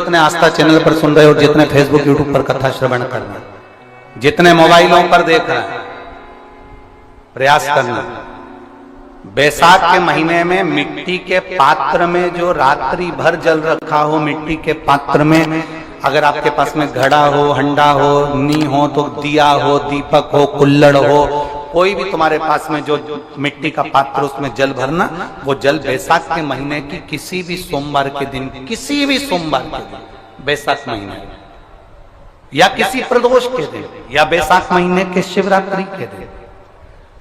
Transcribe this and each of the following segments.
जितने आस्था चैनल पर सुन रहे हो, जितने फेसबुक यूट्यूब पर कथा श्रवण कर रहे हैं, जितने मोबाइलों पर देख रहे हैं, प्रयास करना। बैसाख के महीने में मिट्टी के पात्र में जो रात्रि भर जल रखा हो, मिट्टी के पात्र में, अगर आपके पास में घड़ा हो, हंडा हो, नी हो, तो दिया हो, दीपक हो, कुल्लड़ हो, कोई भी तुम्हारे पास में जो मिट्टी का पात्र, उसमें जल भरना। वो जल बैसाख के महीने की किसी भी सोमवार के दिन, किसी भी सोमवार के दिन, बैसाख महीने या किसी प्रदोष के दिन, या बैसाख महीने के शिवरात्रि के दिन,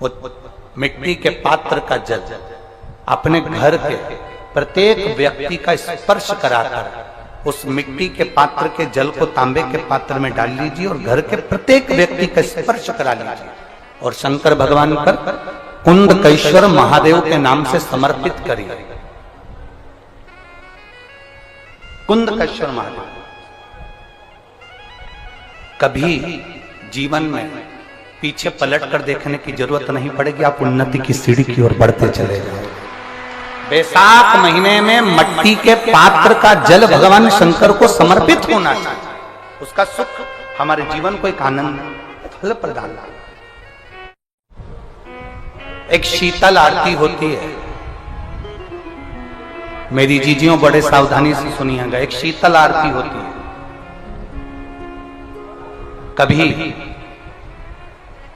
वो मिट्टी के पात्र का जल अपने घर के प्रत्येक व्यक्ति का स्पर्श कराकर उस मिट्टी के पात्र के जल को तांबे के पात्र में डाल लीजिए और घर के प्रत्येक व्यक्ति का स्पर्श करा लीजिए और शंकर भगवान पर कुंडकेश्वर महादेव के नाम से समर्पित करिए। कुंडकेश्वर महादेव। कभी जीवन में पीछे पलट कर देखने की जरूरत नहीं पड़ेगी, आप उन्नति की सीढ़ी की ओर बढ़ते चले जाओ। बैसाख महीने में मट्टी के पात्र का जल भगवान शंकर को समर्पित होना चाहिए। उसका सुख हमारे जीवन को एक आनंद फल प्रदान। एक शीतल आरती होती है, मेरी जीजियों बड़े सावधानी से सुनिएगा। एक शीतल आरती होती है। कभी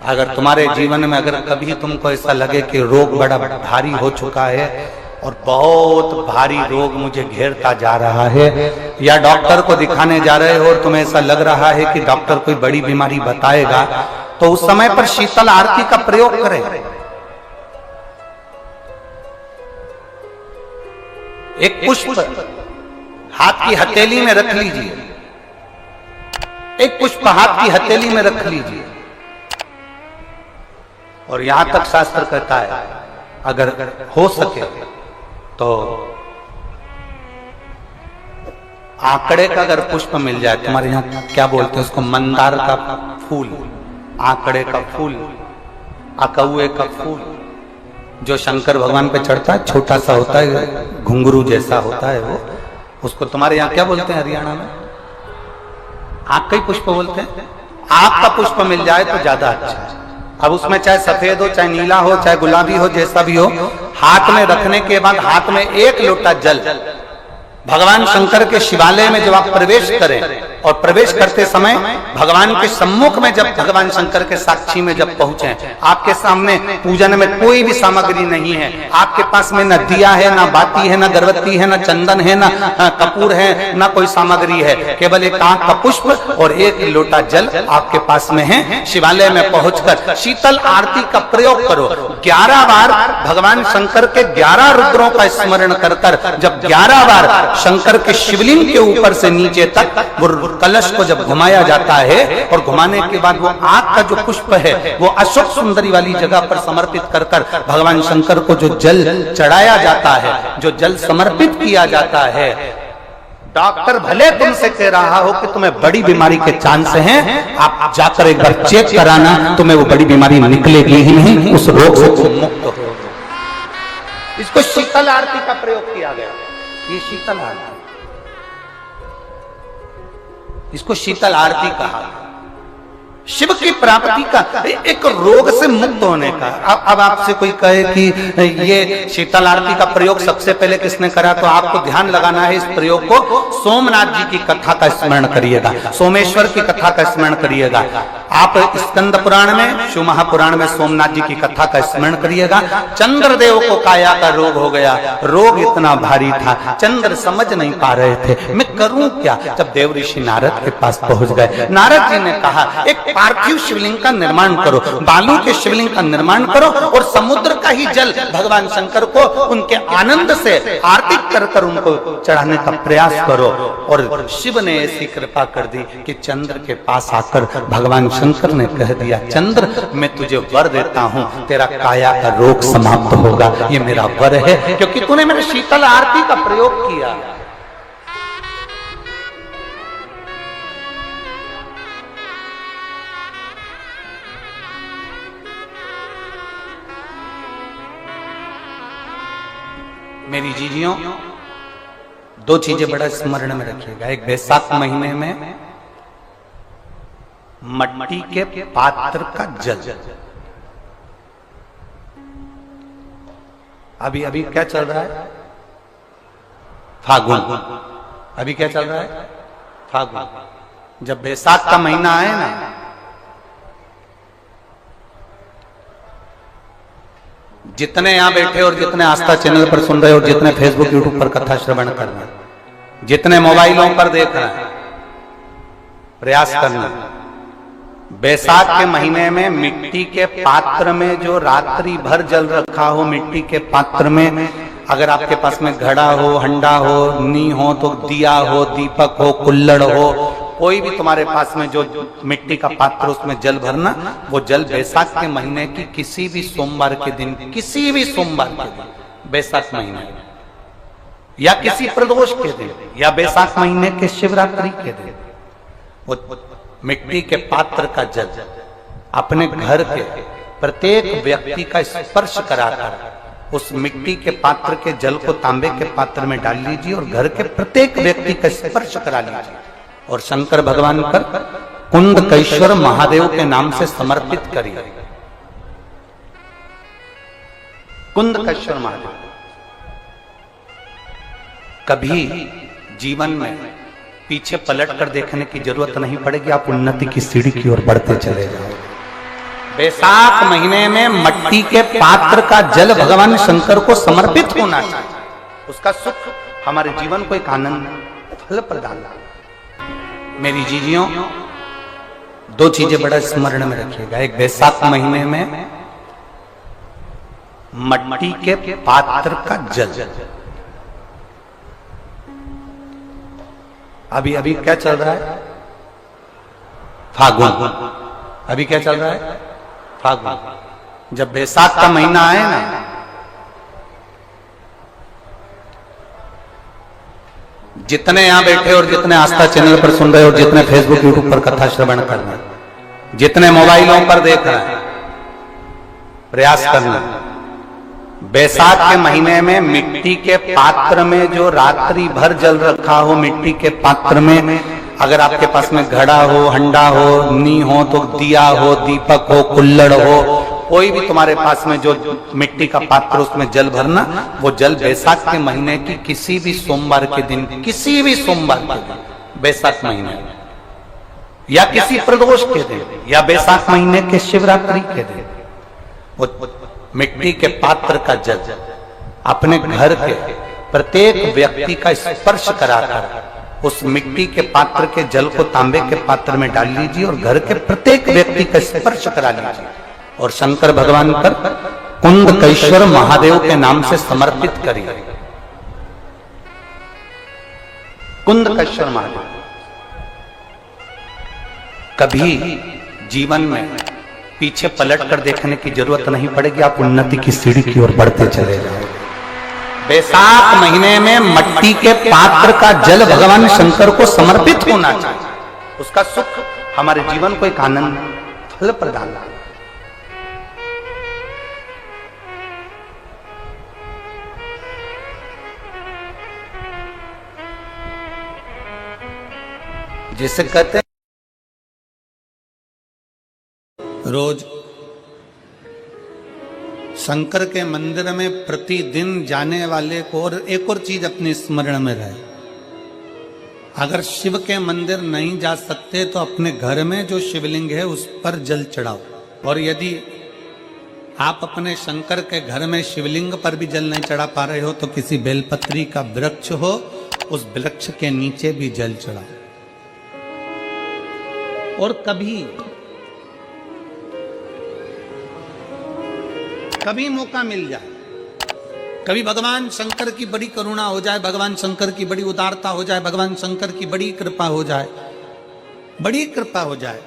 अगर तुम्हारे जीवन में अगर कभी तुमको ऐसा लगे कि रोग बड़ा भारी हो चुका है और बहुत भारी रोग मुझे घेरता जा रहा है, या डॉक्टर को दिखाने जा रहे हो और तुम्हें ऐसा लग रहा है कि डॉक्टर कोई बड़ी बीमारी बताएगा, तो उस समय पर शीतल आरती का प्रयोग करें। एक पुष्प हाथ की हथेली में रख लीजिए, एक पुष्प हाथ की हथेली में रख लीजिए, और यहां तक शास्त्र कहता है अगर हो सके तो आंकड़े का अगर पुष्प मिल जाए, तुम्हारे यहां क्या बोलते हैं उसको, मंदार का फूल, आंकड़े का फूल, अकौए का फूल, जो शंकर भगवान पे चढ़ता है, छोटा सा होता है, घुंघरू जैसा होता है वो, उसको तुम्हारे यहां क्या बोलते हैं हरियाणा में? आंख का ही पुष्प बोलते हैं। आंख का पुष्प मिल जाए तो ज्यादा अच्छा है। अब उसमें चाहे सफेद हो, चाहे नीला हो, चाहे गुलाबी हो, जैसा भी हो, हाथ में रखने के बाद हाथ में एक लोटा जल भगवान शंकर के शिवालय में जब आप प्रवेश करें, और प्रवेश करते समय भगवान के सम्मुख में जब भगवान शंकर के साक्षी में जब पहुंचे, आपके सामने पूजन में कोई भी सामग्री नहीं है, आपके पास में न दिया है, न बाती है, न गर्भवती है, न चंदन है, न कपूर है, न कोई सामग्री है, केवल एक आंख का पुष्प और एक लोटा जल आपके पास में है। शिवालय में पहुंचकर शीतल आरती का प्रयोग करो। 11 बार भगवान शंकर के 11 रुद्रों का स्मरण कर कर जब 11 बार शंकर के शिवलिंग के ऊपर से नीचे तक वो कलश को जब घुमाया जाता है, और घुमाने के बाद वो आग का जो पुष्प है वो अशोक सुंदरी वाली जगह पर समर्पित कर कर भगवान शंकर को जो जल चढ़ाया जाता है, जो जल समर्पित किया जाता है, डॉक्टर भले तुमसे कह रहा हो कि तुम्हें बड़ी बीमारी के चांस हैं, आप जाकर एक बार चेक कराना, तुम्हें वो बड़ी बीमारी निकलेगी ही नहीं, उस रोग से तुम मुक्त हो। इसको शीतल आरती का प्रयोग किया गया। ये शीतल आरती, इसको शीतल आरती कहा। शिव की प्राप्ति का, एक रोग से मुक्त होने का। अब आपसे कोई कहे कि ये शीतल आरती का प्रयोग सबसे पहले किसने करा, तो आपको ध्यान लगाना है इस प्रयोग को। सोमनाथ जी की कथा का स्मरण करिएगा, सोमेश्वर की कथा का स्मरण करिएगा। आप स्कंद पुराण में, शिव महापुराण में सोमनाथ जी की कथा का स्मरण करिएगा। चंद्रदेव को काया का रोग हो गया, रोग इतना भारी था, चंद्र समझ नहीं पा रहे थे मैं करूं क्या। जब देव ऋषि नारद के पास पहुंच गए, नारद जी ने कहा एक पार्थिव शिवलिंग का निर्माण करो, बालू के शिवलिंग का निर्माण करो, और समुद्र का ही जल भगवान शंकर को उनके आनंद से आरती कर कर उनको चढ़ाने का प्रयास करो। और शिव ने ऐसी कृपा कर दी कि चंद्र के पास आकर भगवान शंकर ने कह दिया, चंद्र मैं तुझे वर देता हूँ, तेरा काया का रोग समाप्त होगा, ये मेरा वर है, क्योंकि तूने मेरे शीतल आरती का प्रयोग किया। मेरी जीजियों, दो चीजें बड़ा स्मरण में रखिएगा। एक बैसाख महीने में मट्टी के पात्र का जल, अभी अभी क्या चल रहा है, फागुन। अभी क्या चल रहा है, फागुन। जब बैसाख का महीना आए ना, जितने यहां बैठे और जितने आस्था चैनल पर सुन रहे हो, जितने फेसबुक यूट्यूब पर कथा श्रवण कर रहे हैं, जितने मोबाइलों पर देख रहे हैं, प्रयास करना, बैसाख के महीने में मिट्टी के पात्र में जो रात्रि भर जल रखा हो, मिट्टी के पात्र में, अगर आपके पास में घड़ा हो, हंडा हो, नी हो, तो दिया हो, दीपक हो, कुल्लड़ हो, कोई भी तुम्हारे पास में जो मिट्टी का पात्र, उसमें जल भरना। वो जल बैसाख के महीने की किसी भी सोमवार के दिन, किसी भी सोमवार के दिन, बैसाख महीने या किसी प्रदोष के दिन, या बैसाख महीने के शिवरात्रि के दिन, वो मिट्टी के पात्र का जल अपने घर के प्रत्येक व्यक्ति का स्पर्श कराकर उस मिट्टी के पात्र के जल को तांबे के पात्र में डाल लीजिए और घर के प्रत्येक व्यक्ति का स्पर्श करा लीजिए और शंकर भगवान पर कुंडकेश्वर महादेव के नाम से समर्पित करिए। कुंडकेश्वर महादेव। कभी जीवन में पीछे पलट कर देखने की जरूरत नहीं पड़ेगी, आप उन्नति की सीढ़ी की ओर बढ़ते चले जाओगे। बैसाख महीने में मट्टी के पात्र का जल भगवान शंकर को समर्पित होना चाहिए। उसका सुख हमारे जीवन को एक आनंद फल प्रदान। मेरी जीजियों, दो चीजें बड़ा स्मरण में रखिएगा। एक बैसाख महीने में मट्टी के पात्र का जल, अभी अभी क्या चल रहा है, फागुन। अभी क्या चल रहा है, फागुन। जब बैसाख का महीना आए ना, जितने यहां बैठे और जितने आस्था चैनल पर सुन रहे हो, जितने फेसबुक यूट्यूब पर कथा श्रवण कर रहे हैं, जितने मोबाइलों पर देख रहे हैं, प्रयास करना, बैसाख के महीने में मिट्टी के पात्र में जो रात्रि भर जल रखा हो, मिट्टी के पात्र में, अगर आपके पास में घड़ा हो, हंडा हो, नी हो, तो दिया हो, दीपक हो, कुल्लड़ हो, कोई भी तुम्हारे पास में जो मिट्टी का पात्र, उसमें जल भरना। वो जल बैसाख के महीने की किसी भी सोमवार के दिन, किसी भी सोमवार के दिन, बैसाख महीने या किसी प्रदोष के दिन, या बैसाख महीने के शिवरात्रि के दिन, वो मिट्टी के पात्र का जल अपने घर के प्रत्येक व्यक्ति का स्पर्श कराकर उस मिट्टी के पात्र के जल को तांबे के पात्र में डाल लीजिए और घर के प्रत्येक व्यक्ति का स्पर्श करा लीजिए और शंकर भगवान पर कुंडकेश्वर महादेव के नाम से समर्पित करिए। कुंडकेश्वर महादेव। कभी जीवन में पीछे पलट कर देखने की जरूरत नहीं पड़ेगी, आप उन्नति की सीढ़ी की ओर बढ़ते चले जाओगे। बैसाख महीने में मट्टी के पात्र का जल भगवान शंकर को समर्पित होना चाहिए। उसका सुख हमारे जीवन को एक आनंद फल प्रदान। जिसे कहते हैं रोज शंकर के मंदिर में प्रतिदिन जाने वाले को, और एक और चीज अपने स्मरण में रहे, अगर शिव के मंदिर नहीं जा सकते तो अपने घर में जो शिवलिंग है उस पर जल चढ़ाओ। और यदि आप अपने शंकर के घर में शिवलिंग पर भी जल नहीं चढ़ा पा रहे हो तो किसी बेलपत्री का वृक्ष हो, उस वृक्ष के नीचे भी जल चढ़ाओ। और कभी मौका मिल जाए, कभी भगवान शंकर की बड़ी करुणा हो जाए, भगवान शंकर की बड़ी उदारता हो जाए, भगवान शंकर की बड़ी कृपा हो जाए, बड़ी कृपा हो जाए,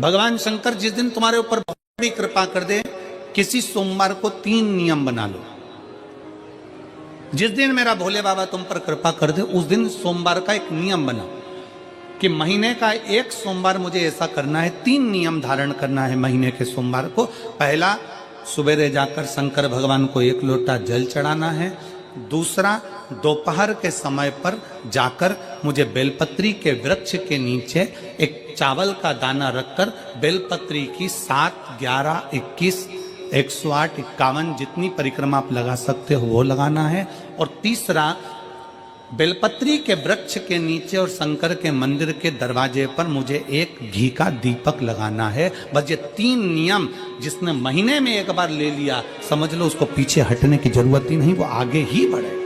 भगवान शंकर जिस दिन तुम्हारे ऊपर बड़ी कृपा कर दे, किसी सोमवार को 3 नियम बना लो। जिस दिन मेरा भोले बाबा तुम पर कृपा कर दे, उस दिन सोमवार का एक नियम बना कि महीने का एक सोमवार मुझे ऐसा करना है, 3 नियम धारण करना है महीने के सोमवार को। पहला, सवेरे जाकर शंकर भगवान को 1 लोटा जल चढ़ाना है। दूसरा, दोपहर के समय पर जाकर मुझे बेलपत्री के वृक्ष के नीचे एक चावल का दाना रखकर बेलपत्री की 7, 11, 21, 108, 51 जितनी परिक्रमा आप लगा सकते हो वो लगाना है। और तीसरा, बेलपत्री के वृक्ष के नीचे और शंकर के मंदिर के दरवाजे पर मुझे एक घी का दीपक लगाना है। बस ये 3 नियम जिसने महीने में एक बार ले लिया, समझ लो उसको पीछे हटने की जरूरत ही नहीं, वो आगे ही बढ़ेगा।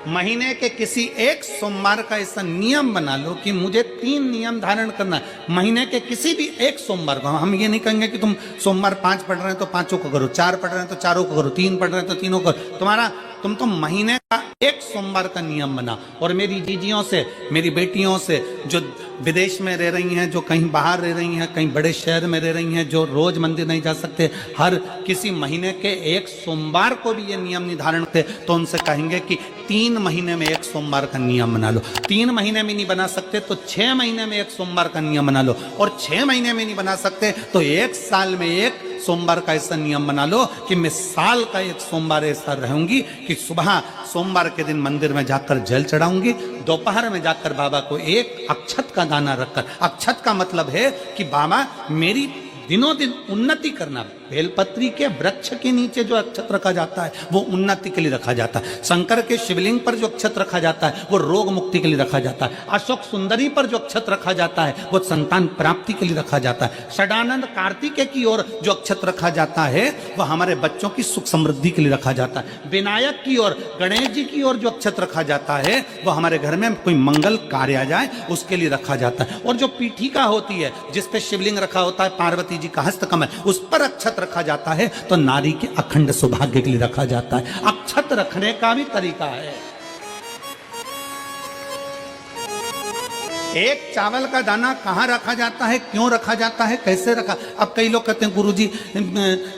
महीने के किसी एक सोमवार का ऐसा नियम बना लो कि मुझे 3 नियम धारण करना है। महीने के किसी भी एक सोमवार को हम ये नहीं कहेंगे कि तुम सोमवार 5 पढ़ रहे हैं तो 5 को करो, 4 पढ़ रहे हैं तो 4 को करो, 3 पढ़ रहे हैं तो 3 को करो। तुम तो महीने का एक सोमवार का नियम बना। और मेरी जीजियों से, मेरी बेटियों से जो विदेश में रह रही हैं, जो कहीं बाहर रह रही हैं, कहीं बड़े शहर में रह रही हैं, जो रोज मंदिर नहीं जा सकते, हर किसी महीने के एक सोमवार को भी ये नियम निर्धारण करते, तो उनसे कहेंगे कि 3 महीने में एक सोमवार का नियम बना लो। 3 महीने में नहीं बना सकते तो 6 महीने में एक सोमवार का नियम बना लो। और 6 महीने में नहीं बना सकते तो 1 साल में एक सोमवार का ऐसा नियम बना लो कि मैं साल का एक सोमवार ऐसा रहूंगी कि सुबह सोमवार के दिन मंदिर में जाकर जल चढ़ाऊंगी, दोपहर में जाकर बाबा को एक अक्षत का दाना रखकर, अक्षत का मतलब है कि बाबा मेरी दिनों दिन उन्नति करना। बेलपत्री के वृक्ष के नीचे जो अक्षत रखा जाता है वो उन्नति के लिए रखा जाता है। शंकर के शिवलिंग पर जो अक्षत रखा जाता है वो रोग मुक्ति के लिए रखा जाता है। अशोक सुंदरी पर जो अक्षत रखा जाता है वो संतान प्राप्ति के लिए रखा जाता है। षडानंद कार्तिकेय की ओर जो अक्षत रखा जाता है वह हमारे बच्चों की सुख समृद्धि के लिए रखा जाता है। विनायक की ओर, गणेश जी की ओर जो अक्षत रखा जाता है वह हमारे घर में कोई मंगल कार्य आ जाए उसके लिए रखा जाता है। और जो पीठिका होती है जिसपे शिवलिंग रखा होता है, पार्वती जी का हस्तकमल, उस पर अक्षत रखा जाता है तो नारी के अखंड सौभाग्य के लिए रखा जाता है। अक्षत रखने का भी तरीका है। एक चावल का दाना कहाँ रखा जाता है, क्यों रखा जाता है, कैसे रखा। अब कई लोग कहते हैं गुरुजी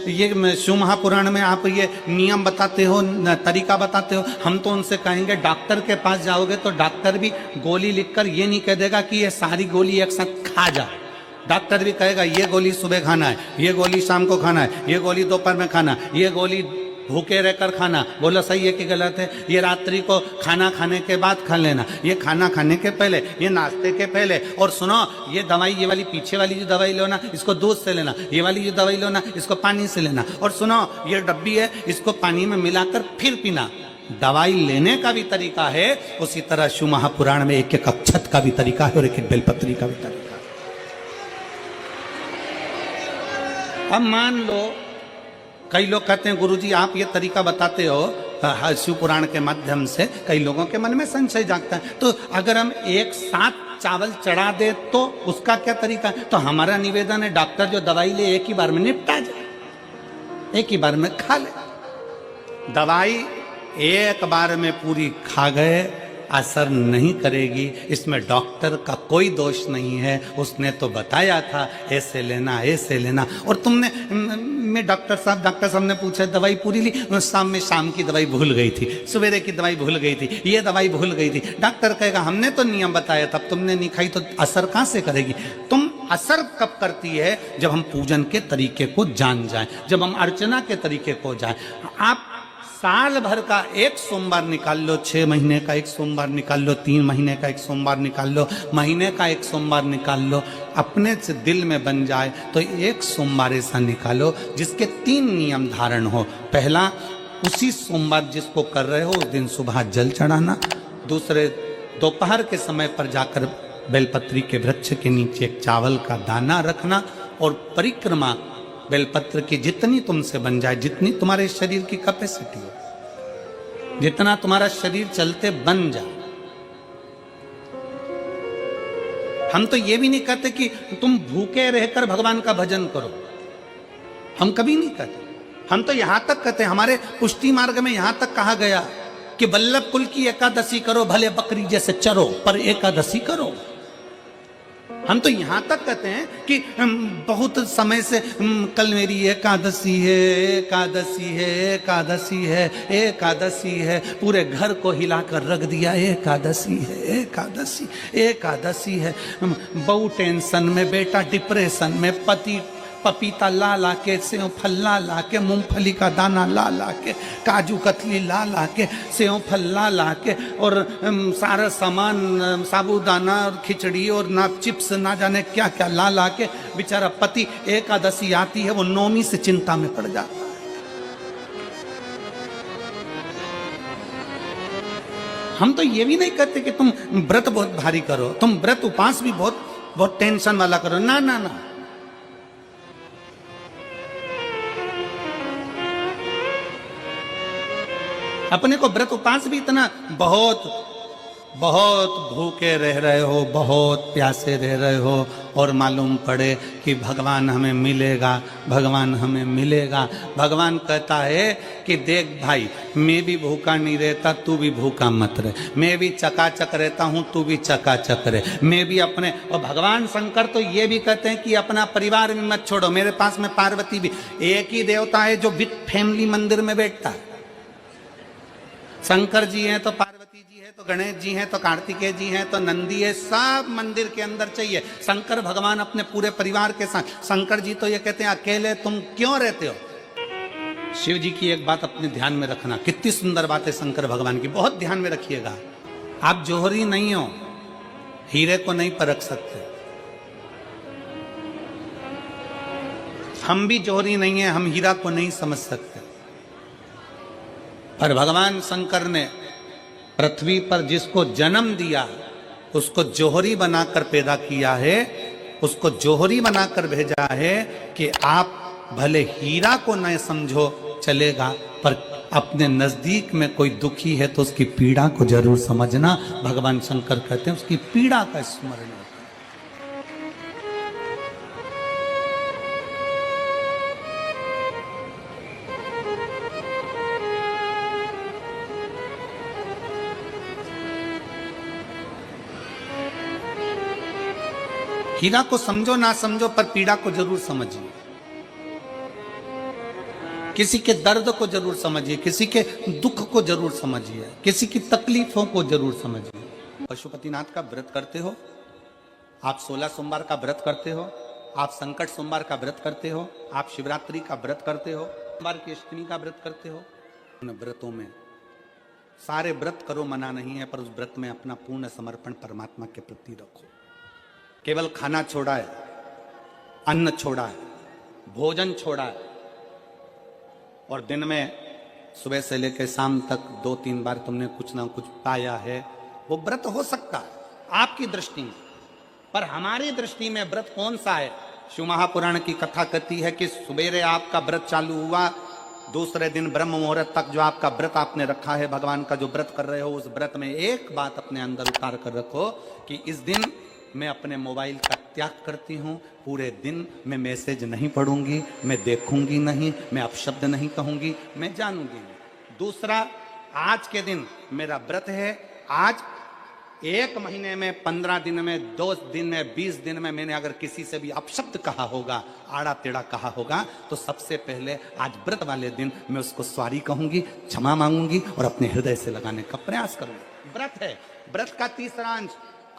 ये शिव महापुराण में आप ये नियम बताते हो, तरीका बताते हो। हम तो उनसे कहेंगे डॉक्टर के पास जाओगे तो डॉक्टर भी गोली लिखकर ये नहीं कह देगा कि ये सारी गोली एक साथ खा जा। डॉक्टर भी कहेगा ये गोली सुबह खाना है, ये गोली शाम को खाना है, ये गोली दोपहर में खाना, ये गोली भूखे रहकर खाना। बोलो सही है कि गलत है। ये रात्रि को खाना खाने के बाद खा लेना, ये खाना खाने के पहले, ये नाश्ते के पहले। और सुनो ये दवाई, ये वाली पीछे वाली जो दवाई लो ना इसको दूध से लेना, ये वाली जो दवाई लो ना इसको पानी से लेना। और सुनो ये डब्बी है इसको पानी में मिलाकर फिर पीना। दवाई लेने का भी तरीका है, उसी तरह शिव महापुराण में एक एक अक्षत का भी तरीका है और एक एक बेलपत्री का भी तरीका है। अब मान लो कई लोग कहते हैं गुरुजी आप ये तरीका बताते हो शिव पुराण के माध्यम से, कई लोगों के मन में संशय जागता है, तो अगर हम एक साथ चावल चढ़ा दे तो उसका क्या तरीका है। तो हमारा निवेदन है डॉक्टर जो दवाई ले एक ही बार में निपटा जाए, एक ही बार में खा ले। दवाई एक बार में पूरी खा गए असर नहीं करेगी, इसमें डॉक्टर का कोई दोष नहीं है। उसने तो बताया था ऐसे लेना ऐसे लेना, और तुमने मैं डॉक्टर साहब ने पूछा दवाई पूरी ली, शाम की दवाई भूल गई थी, सवेरे की दवाई भूल गई थी, ये दवाई भूल गई थी। डॉक्टर कहेगा हमने तो नियम बताया था, तुमने नहीं खाई तो असर कहाँ से करेगी। तुम असर कब करती है जब हम पूजन के तरीके को जान जाएं, जब हम अर्चना के तरीके को जाएं। आप साल भर का एक सोमवार निकाल लो, 6 महीने का एक सोमवार निकाल लो, 3 महीने का एक सोमवार निकाल लो, महीने का एक सोमवार निकाल लो, अपने से दिल में बन जाए तो एक सोमवार ऐसा निकालो जिसके 3 नियम धारण हो। पहला, उसी सोमवार जिसको कर रहे हो उस दिन सुबह जल चढ़ाना। दूसरे, दोपहर के समय पर जाकर बेलपत्री के वृक्ष के नीचे एक चावल का दाना रखना। और परिक्रमा बेलपत्र की जितनी तुमसे बन जाए, जितनी तुम्हारे शरीर की कैपेसिटी हो, जितना तुम्हारा शरीर चलते बन जाए। हम तो ये भी नहीं कहते कि तुम भूखे रहकर भगवान का भजन करो, हम कभी नहीं कहते। हम तो यहां तक कहते हैं, हमारे पुष्टि मार्ग में यहां तक कहा गया कि वल्लभ कुल की एकादशी करो, भले बकरी जैसे चरो पर एकादशी करो। हम तो यहाँ तक कहते हैं कि बहुत समय से कल मेरी एकादशी है, एकादशी है, एकादशी है, एकादशी है, पूरे घर को हिलाकर रख दिया, एकादशी है, एकादशी, एकादशी है। बहू टेंशन में, बेटा डिप्रेशन में, पति पपीता ला ला के, सेव फल ला ला के, मूंगफली का दाना ला ला के, काजू कतली ला ला के, सेव फल ला ला के, और सारा सामान, साबूदाना और खिचड़ी और ना चिप्स ना जाने क्या क्या ला ला के बेचारा पति एकादशी आती है वो नौमी से चिंता में पड़ जाता है। हम तो ये भी नहीं कहते कि तुम व्रत बहुत भारी करो, तुम व्रत उपास भी बहुत बहुत टेंशन वाला करो, ना ना ना। अपने को व्रत उपास भी इतना बहुत बहुत भूखे रह रहे हो, बहुत प्यासे रह रहे हो, और मालूम पड़े कि भगवान हमें मिलेगा, भगवान हमें मिलेगा। भगवान कहता है कि देख भाई, मैं भी भूखा नहीं रहता, तू भी भूखा मत रहे, मैं भी चकाचक रहता हूँ, तू भी चकाचक रहे, मैं भी अपने। और भगवान शंकर तो ये भी कहते हैं कि अपना परिवार भी मत छोड़ो। मेरे पास में पार्वती भी, एक ही देवता है जो विद फैमिली मंदिर में बैठता है। शंकर जी हैं तो पार्वती जी है, तो गणेश जी हैं, तो कार्तिकेय जी हैं, तो नंदी है, सब मंदिर के अंदर चाहिए। शंकर भगवान अपने पूरे परिवार के साथ। शंकर जी तो ये कहते हैं अकेले तुम क्यों रहते हो। शिव जी की एक बात अपने ध्यान में रखना, कितनी सुंदर बात है शंकर भगवान की, बहुत ध्यान में रखिएगा। आप जौहरी नहीं हो, हीरे को नहीं परख सकते। हम भी जौहरी नहीं है, हम हीरा को नहीं समझ सकते। पर भगवान शंकर ने पृथ्वी पर जिसको जन्म दिया उसको जौहरी बनाकर पैदा किया है, उसको जौहरी बनाकर भेजा है कि आप भले हीरा को न समझो चलेगा, पर अपने नजदीक में कोई दुखी है तो उसकी पीड़ा को जरूर समझना। भगवान शंकर कहते हैं उसकी पीड़ा का स्मरण। हीरा को समझो ना समझो, पर पीड़ा को जरूर समझिए। किसी के दर्द को जरूर समझिए, किसी के दुख को जरूर समझिए, किसी की तकलीफों को जरूर समझिए। पशुपतिनाथ का व्रत करते हो आप, 16 सोमवार का व्रत करते हो आप, संकट सोमवार का व्रत करते हो आप, शिवरात्रि का व्रत करते हो, सोमवार की अष्टमी का व्रत करते हो। उन व्रतों में सारे व्रत करो, मना नहीं है, पर उस व्रत में अपना पूर्ण समर्पण परमात्मा के प्रति रखो। केवल खाना छोड़ा है, अन्न छोड़ा है, भोजन छोड़ा है, और दिन में सुबह से लेकर शाम तक 2-3 बार तुमने कुछ ना कुछ पाया है, वो व्रत हो सकता है आपकी दृष्टि में। पर हमारी दृष्टि में व्रत कौन सा है। शिव महापुराण की कथा कहती है कि सुबेरे आपका व्रत चालू हुआ, दूसरे दिन ब्रह्म मुहूर्त तक जो आपका व्रत आपने रखा है, भगवान का जो व्रत कर रहे हो, उस व्रत में एक बात अपने अंदर उतार कर रखो कि इस दिन मैं अपने मोबाइल का त्याग करती हूँ, पूरे दिन मैं मैसेज नहीं पढ़ूंगी, मैं देखूंगी नहीं, मैं अपशब्द नहीं कहूंगी, मैं जानूंगी नहीं। दूसरा, आज के दिन मेरा व्रत है, आज 1 महीने में, 15 दिन में, 2 दिन में, 20 दिन में मैंने अगर किसी से भी अपशब्द कहा होगा, आड़ा टेढ़ा कहा होगा, तो सबसे पहले आज व्रत वाले दिन मैं उसको सॉरी कहूंगी, क्षमा मांगूंगी और अपने हृदय से लगाने का प्रयास करूंगी। व्रत है। व्रत का तीसरा अंश,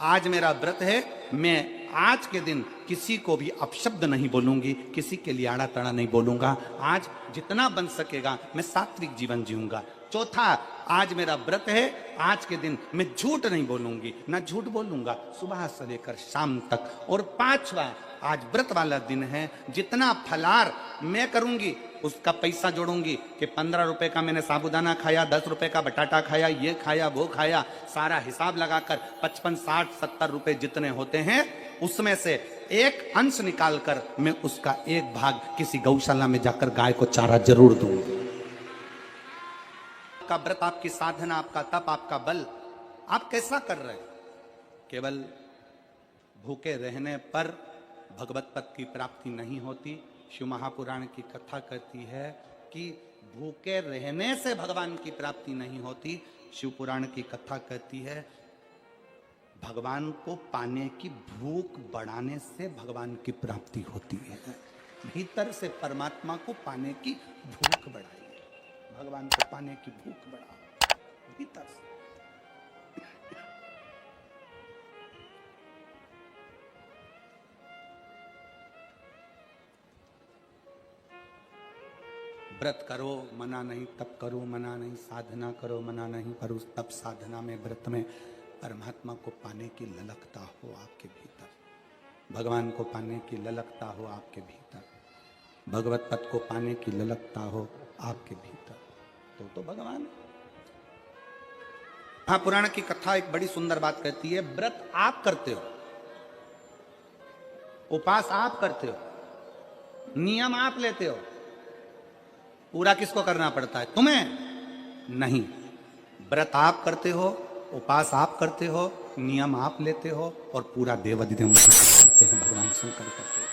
आज मेरा व्रत है, मैं आज के दिन किसी को भी अपशब्द नहीं बोलूंगी, किसी के लिए आड़ा तड़ा नहीं बोलूंगा। आज जितना बन सकेगा मैं सात्विक जीवन जीऊंगा। चौथा, आज मेरा व्रत है, आज के दिन मैं झूठ नहीं बोलूंगी, ना झूठ बोलूंगा सुबह से लेकर शाम तक। और पांचवा, आज व्रत वाला दिन है, जितना फलार मैं करूंगी उसका पैसा जोड़ूंगी कि 15 रुपए का मैंने साबूदाना खाया, 10 रुपए का बटाटा खाया, ये खाया वो खाया, सारा हिसाब लगाकर 55, 60, 70 रुपए जितने होते हैं उसमें से एक अंश निकालकर मैं उसका एक भाग किसी गौशाला में जाकर गाय को चारा जरूर दूंगी। आपका व्रत, आपकी साधना, आपका तप, आपका बल, आप कैसा कर रहे हैं। केवल भूखे रहने पर भगवत पद की प्राप्ति नहीं होती। शिव महापुराण की कथा कहती है कि भूखे रहने से भगवान की प्राप्ति नहीं होती। शिव पुराण की कथा कहती है भगवान को पाने की भूख बढ़ाने से भगवान की प्राप्ति होती है। भीतर से परमात्मा को पाने की भूख बढ़ाइए, भगवान को पाने की भूख बढ़ाओ भीतर से। व्रत करो मना नहीं, तप करो मना नहीं, साधना करो मना नहीं, पर उस तप साधना में व्रत में परमात्मा को पाने की ललकता हो आपके भीतर, भगवान को पाने की ललकता हो आपके भीतर, भगवत पद को पाने की ललकता हो आपके भीतर, तो भगवान है। महापुराण की कथा एक बड़ी सुंदर बात कहती है, व्रत आप करते हो, उपास आप करते हो, नियम आप लेते हो, पूरा किसको करना पड़ता है? तुम्हें नहीं। व्रत आप करते हो, उपास आप करते हो, नियम आप लेते हो, और पूरा देवाधिदेव करते हैं, भगवान शंकर करते हैं।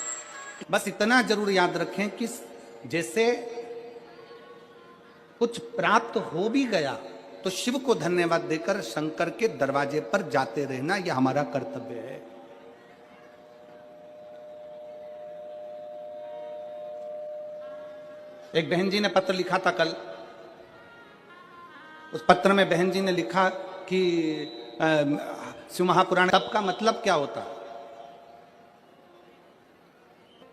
बस इतना जरूर याद रखें कि जैसे कुछ प्राप्त हो भी गया तो शिव को धन्यवाद देकर शंकर के दरवाजे पर जाते रहना, यह हमारा कर्तव्य है। एक बहन जी ने पत्र लिखा था कल, उस पत्र में बहन जी ने लिखा कि शिव महापुराण तप का मतलब क्या होता?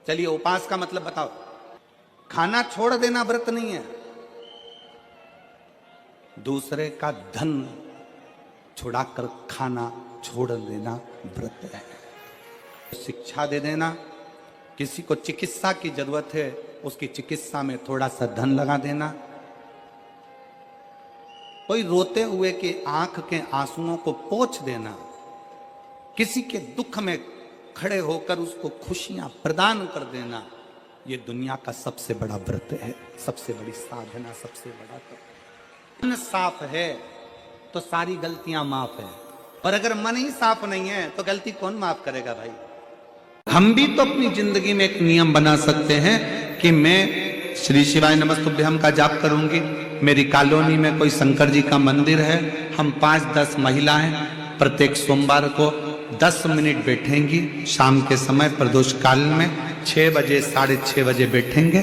चलिए उपास का मतलब बताओ। खाना छोड़ देना व्रत नहीं है, दूसरे का धन छुड़ाकर खाना छोड़ देना व्रत है। शिक्षा दे देना, किसी को चिकित्सा की जरूरत है उसकी चिकित्सा में थोड़ा सा धन लगा देना, कोई रोते हुए के आंख के आंसुओं को पोंछ देना, किसी के दुख में खड़े होकर उसको खुशियां प्रदान कर देना, ये दुनिया का सबसे बड़ा व्रत है, सबसे बड़ी साधना, सबसे बड़ा तप। मन साफ है तो सारी गलतियां माफ है, और अगर मन ही साफ नहीं है तो गलती कौन माफ करेगा भाई? हम भी तो अपनी जिंदगी में एक नियम बना सकते हैं कि मैं श्री शिवाय नमस्तुभ्यम का जाप करूंगी, मेरी कॉलोनी में कोई शंकर जी का मंदिर है, हम 5-10 महिलाएं प्रत्येक सोमवार को 10 मिनट बैठेंगी, शाम के समय प्रदोष काल में 6 बजे 6:30 बजे बैठेंगे,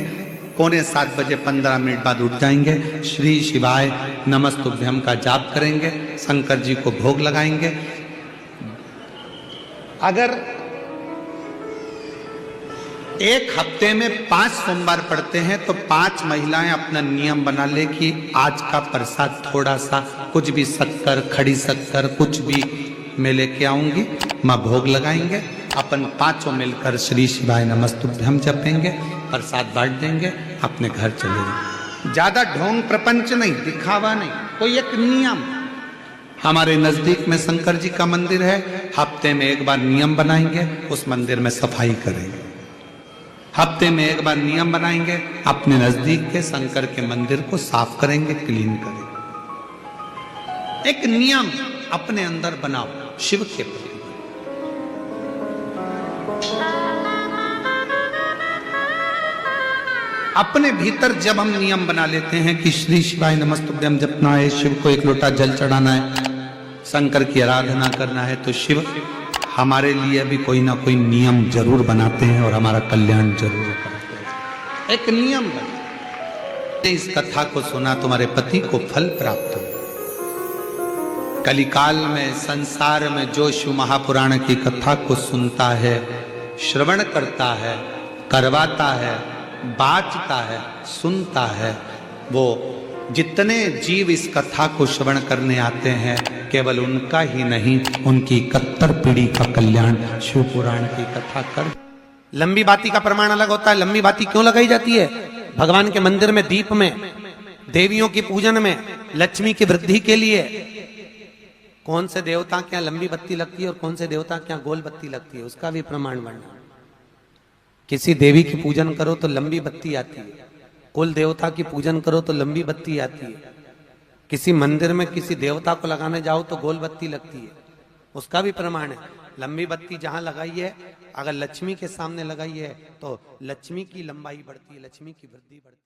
6:45 बजे 15 मिनट बाद उठ जाएंगे, श्री शिवाय नमस्तुभ्यम का जाप करेंगे, शंकर जी को भोग लगाएंगे। अगर एक हफ्ते में 5 सोमवार पड़ते हैं तो 5 महिलाएं अपना नियम बना ले कि आज का प्रसाद थोड़ा सा, कुछ भी शक्कर, खड़ी शक्कर, कुछ भी मैं लेके आऊंगी, मां भोग लगाएंगे, अपन 5 मिलकर श्री शिवाय नमस्तुभ्यम जपेंगे, प्रसाद बांट देंगे, अपने घर चले जाएंगे। ज्यादा ढोंग प्रपंच नहीं, दिखावा नहीं, कोई एक नियम। हमारे नजदीक में शंकर जी का मंदिर है, हफ्ते में एक बार नियम बनाएंगे, उस मंदिर में सफाई करेंगे, हफ्ते में एक बार नियम बनाएंगे, अपने नजदीक के शंकर के मंदिर को साफ करेंगे, क्लीन करेंगे। एक नियम अपने अंदर बनाओ शिव के प्रति। अपने भीतर जब हम नियम बना लेते हैं कि श्री शिवाय नमस्तुभ्यम जपना है, शिव को एक लोटा जल चढ़ाना है, शंकर की आराधना करना है, तो शिव हमारे लिए भी कोई ना कोई नियम जरूर बनाते हैं और हमारा कल्याण जरूर करते हैं। एक नियम बना, इस कथा को सुना, तुम्हारे पति को फल प्राप्त हो। कलिकाल में संसार में जो शिव महापुराण की कथा को सुनता है, श्रवण करता है, करवाता है, बाँचता है, सुनता है, वो जितने जीव इस कथा को श्रवण करने आते हैं, केवल उनका ही नहीं, उनकी 71 पीढ़ी का कल्याण शिव पुराण की कथा कर। लंबी बाती का प्रमाण अलग होता है। लंबी बाती क्यों लगाई जाती है? भगवान के मंदिर में दीप में, देवियों की पूजन में, लक्ष्मी की वृद्धि के लिए। कौन से देवता के यहाँ लंबी बत्ती लगती है और कौन से देवता के यहाँ गोल बत्ती लगती है, उसका भी प्रमाण वर्णन। किसी देवी की पूजन करो तो लंबी बत्ती आती है, कुल देवता की पूजन करो तो लंबी बत्ती आती है, किसी मंदिर में किसी देवता को लगाने जाओ तो गोल बत्ती लगती है, उसका भी प्रमाण है। लंबी बत्ती जहां लगाई है, अगर लक्ष्मी के सामने लगाई है तो लक्ष्मी की लंबाई बढ़ती है, लक्ष्मी की वृद्धि बढ़ती है।